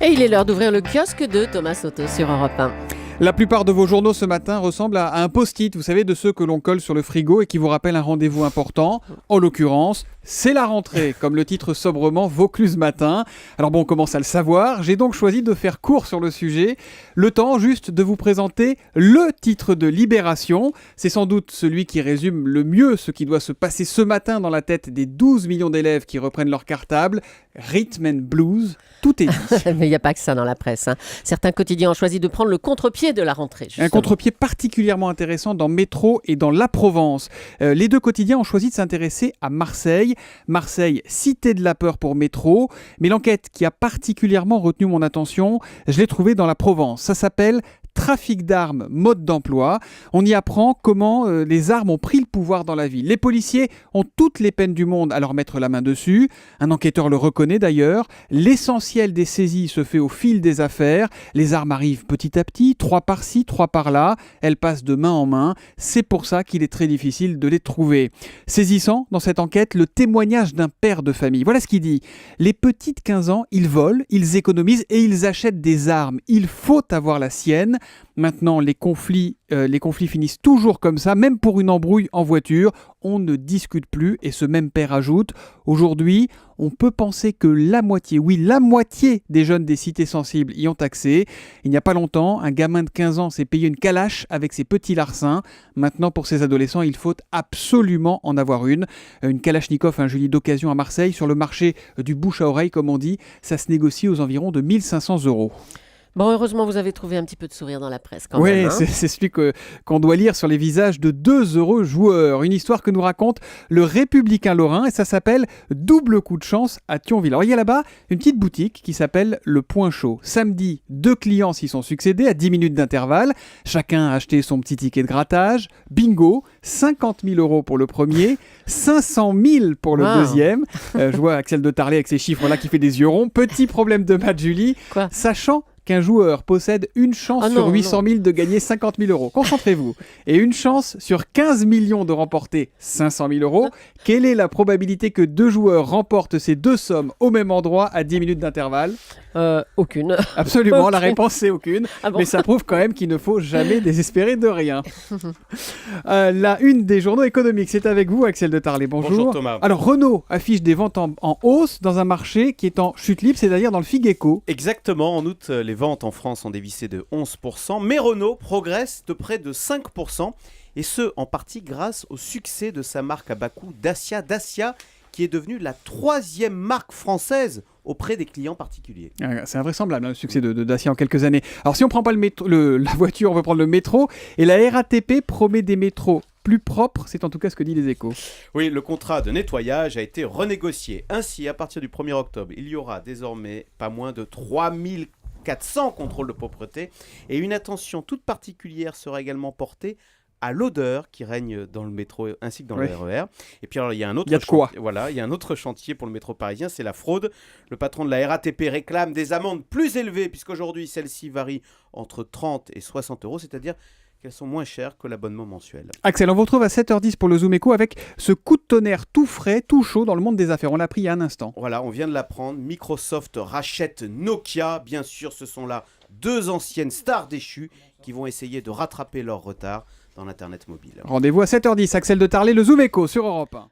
Et il est l'heure d'ouvrir le kiosque de Thomas Soto sur Europe 1. La plupart de vos journaux ce matin ressemblent à un post-it, vous savez, de ceux que l'on colle sur le frigo et qui vous rappellent un rendez-vous important. En l'occurrence, c'est la rentrée, comme le titre sobrement Vaucluse Matin. Alors bon, on commence à le savoir, j'ai donc choisi de faire court sur le sujet. Le temps juste de vous présenter le titre de Libération. C'est sans doute celui qui résume le mieux ce qui doit se passer ce matin dans la tête des 12 millions d'élèves qui reprennent leur cartable. Rhythm and Blues, tout est dit. Mais il n'y a pas que ça dans la presse. Certains quotidiens ont choisi de prendre le contre-pied de la rentrée. Justement. Un contre-pied particulièrement intéressant dans Métro et dans La Provence. Les deux quotidiens ont choisi de s'intéresser à Marseille. Marseille, cité de la peur pour Métro. Mais l'enquête qui a particulièrement retenu mon attention, je l'ai trouvée dans La Provence. Ça s'appelle Trafic d'armes, mode d'emploi. On y apprend comment les armes ont pris le pouvoir dans la ville. Les policiers ont toutes les peines du monde à leur mettre la main dessus. Un enquêteur le reconnaît d'ailleurs. L'essentiel des saisies se fait au fil des affaires. Les armes arrivent petit à petit, 3 par-ci, 3 par-là. Elles passent de main en main. C'est pour ça qu'il est très difficile de les trouver. Saisissant dans cette enquête le témoignage d'un père de famille. Voilà ce qu'il dit. Les petits de 15 ans, ils volent, ils économisent et ils achètent des armes. Il faut avoir la sienne. Maintenant, les conflits finissent toujours comme ça, même pour une embrouille en voiture. On ne discute plus et ce même père ajoute « Aujourd'hui, on peut penser que la moitié des jeunes des cités sensibles y ont accès. Il n'y a pas longtemps, un gamin de 15 ans s'est payé une calache avec ses petits larcins. Maintenant, pour ces adolescents, il faut absolument en avoir une. Une kalachnikov, un gilet d'occasion à Marseille, sur le marché du bouche à oreille, comme on dit, ça se négocie aux environs de 1 500 €. Bon, heureusement, vous avez trouvé un petit peu de sourire dans la presse quand même. Oui, c'est celui qu'on doit lire sur les visages de 2 heureux joueurs. Une histoire que nous raconte le Républicain Lorrain et ça s'appelle Double coup de chance à Thionville. Alors il y a là-bas une petite boutique qui s'appelle Le Point Chaud. Samedi, 2 clients s'y sont succédés à 10 minutes d'intervalle. Chacun a acheté son petit ticket de grattage. Bingo, 50 000 € pour le premier, 500 000 pour le deuxième. Je vois Axel de Tarlet avec ses chiffres-là qui fait des yeux ronds. Petit problème de maths, Julie. Quoi ? Sachant qu'un joueur possède une chance sur 800 000 de gagner 50 000 €. Concentrez-vous. Et une chance sur 15 millions de remporter 500 000 €. Quelle est la probabilité que 2 joueurs remportent ces 2 sommes au même endroit à 10 minutes d'intervalle ? Aucune. Absolument, la réponse c'est aucune. Ah bon ? Mais ça prouve quand même qu'il ne faut jamais désespérer de rien. La une des journaux économiques, c'est avec vous Axel de Tarlet. Bonjour. Bonjour Thomas. Alors Renault affiche des ventes en hausse dans un marché qui est en chute libre, c'est-à-dire dans le Figeco. Exactement, en août, les ventes en France ont dévissé de 11%, mais Renault progresse de près de 5%, et ce en partie grâce au succès de sa marque à bas coût Dacia. Dacia qui est devenue la 3e marque française auprès des clients particuliers. C'est invraisemblable, le succès de Dacia en quelques années. Alors si on ne prend pas la voiture, on va prendre le métro. Et la RATP promet des métros plus propres, c'est en tout cas ce que dit les Échos. Oui, le contrat de nettoyage a été renégocié. Ainsi, à partir du 1er octobre, il y aura désormais pas moins de 3400 contrôles de propreté. Et une attention toute particulière sera également portée à l'odeur qui règne dans le métro ainsi que dans le RER. Et puis alors, il y a un autre chantier pour le métro parisien, c'est la fraude. Le patron de la RATP réclame des amendes plus élevées puisqu'aujourd'hui celles-ci varient entre 30 et 60 €, c'est-à-dire qu'elles sont moins chères que l'abonnement mensuel. Axel, on vous retrouve à 7h10 pour le Zoom Echo avec ce coup de tonnerre tout frais, tout chaud dans le monde des affaires. On l'a appris il y a un instant. Voilà, on vient de l'apprendre. Microsoft rachète Nokia. Bien sûr, ce sont là 2 anciennes stars déchues qui vont essayer de rattraper leur retard dans l'Internet mobile. Rendez-vous à 7h10, Axel de Tarlet, le Zoom Echo sur Europe 1.